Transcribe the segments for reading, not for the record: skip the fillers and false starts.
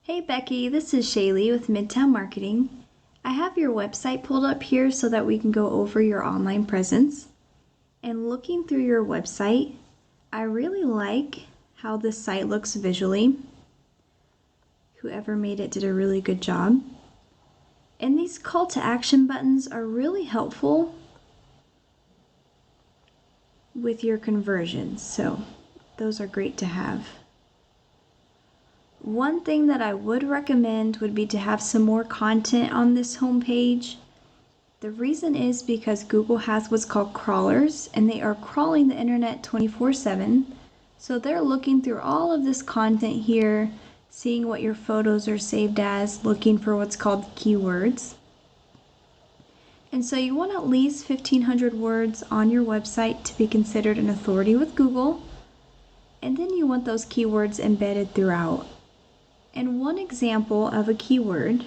Hey Becky, this is Shaelee with Midtown Marketing. I have your website pulled up here so that we can go over your online presence. And looking through your website, I really like how this site looks visually. Whoever made it did a really good job. And these call to action buttons are really helpful with your conversions, so those are great to have. One thing that I would recommend would be to have some more content on this homepage. The reason is because Google has what's called crawlers, and they are crawling the internet 24/7. So they're looking through all of this content here, seeing what your photos are saved as, looking for what's called keywords. And so you want at least 1,500 words on your website to be considered an authority with Google. And then you want those keywords embedded throughout. And one example of a keyword,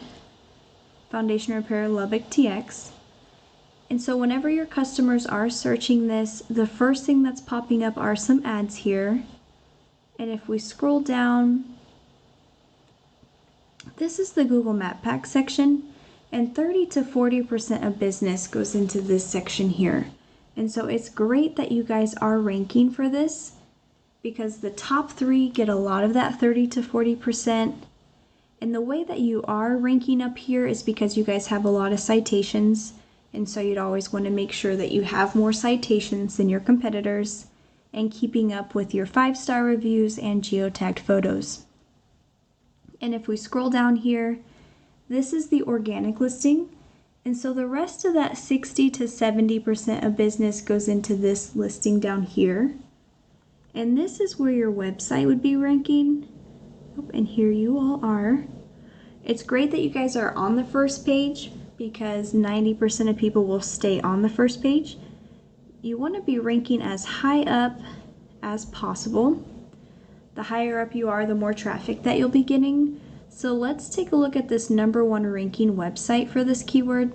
Foundation Repair Lubbock Tx. And so whenever your customers are searching this, the first thing that's popping up are some ads here. And if we scroll down, this is the Google Map Pack section, and 30 to 40% of business goes into this section here. And so it's great that you guys are ranking for this, because the top 3 get a lot of that 30 to 40%. And the way that you are ranking up here is because you guys have a lot of citations, and so you'd always want to make sure that you have more citations than your competitors and keeping up with your 5-star reviews and geotagged photos. And if we scroll down here, this is the organic listing. And so the rest of that 60 to 70% of business goes into this listing down here. And this is where your website would be ranking. Oh, and here you all are. It's great that you guys are on the first page because 90% of people will stay on the first page. You want to be ranking as high up as possible. The higher up you are, the more traffic that you'll be getting. So let's take a look at this #1 ranking website for this keyword.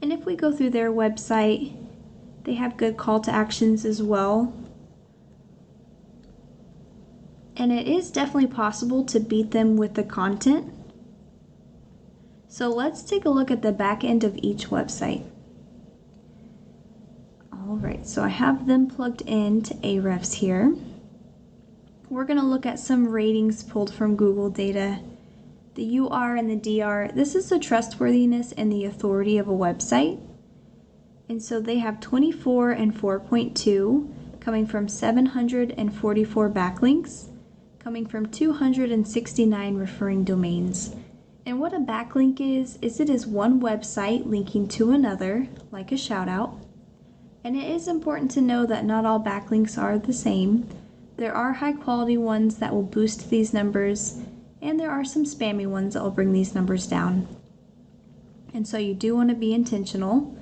And if we go through their website, they have good call to actions as well. And it is definitely possible to beat them with the content. So let's take a look at the back end of each website. All right, so I have them plugged into Ahrefs here. We're going to look at some ratings pulled from Google data. The UR and the DR, this is the trustworthiness and the authority of a website. And so they have 24 and 4.2, coming from 744 backlinks, coming from 269 referring domains. And what a backlink is it is one website linking to another, like a shout out. And it is important to know that not all backlinks are the same. There are high quality ones that will boost these numbers, and there are some spammy ones that will bring these numbers down. And so you do want to be intentional.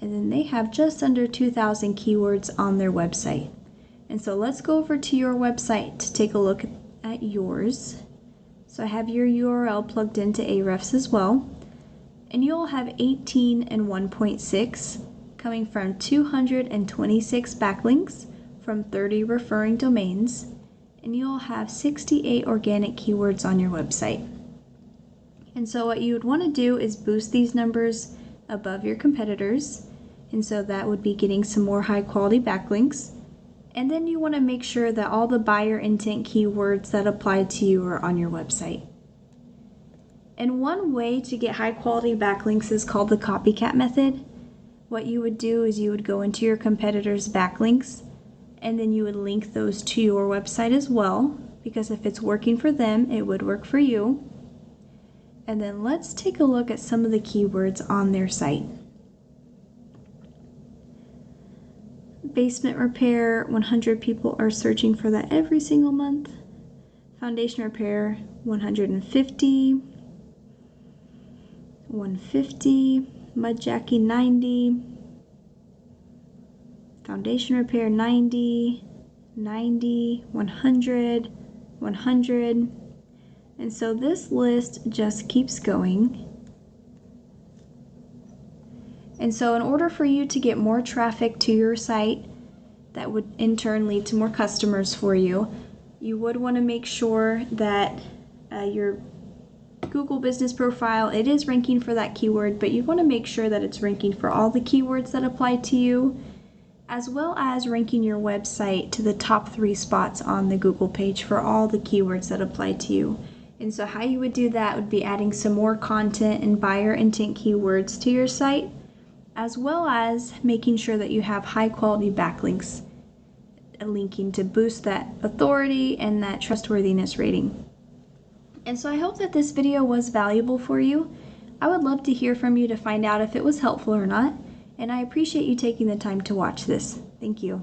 And then they have just under 2,000 keywords on their website. And so let's go over to your website to take a look at yours. So I have your URL plugged into Ahrefs as well. And you'll have 18 and 1.6 coming from 226 backlinks from 30 referring domains. And you'll have 68 organic keywords on your website. And so what you would want to do is boost these numbers above your competitors. And so that would be getting some more high quality backlinks. And then you want to make sure that all the buyer intent keywords that apply to you are on your website. And one way to get high quality backlinks is called the copycat method. What you would do is you would go into your competitors' backlinks, and then you would link those to your website as well, because if it's working for them, it would work for you. And then let's take a look at some of the keywords on their site. Basement repair, 100 people are searching for that every single month. Foundation repair, 150. 150. Mudjacking, 90. Foundation repair, 90. 90. 100. 100. And so this list just keeps going. And so in order for you to get more traffic to your site, that would in turn lead to more customers for you, You would want to make sure that your Google business profile, it is ranking for that keyword, but you want to make sure that it's ranking for all the keywords that apply to you, as well as ranking your website to the top 3 spots on the Google page for all the keywords that apply to you. And so how you would do that would be adding some more content and buyer intent keywords to your site, as well as making sure that you have high quality backlinks linking to boost that authority and that trustworthiness rating. And so I hope that this video was valuable for you. I would love to hear from you to find out if it was helpful or not, and I appreciate you taking the time to watch this. Thank you.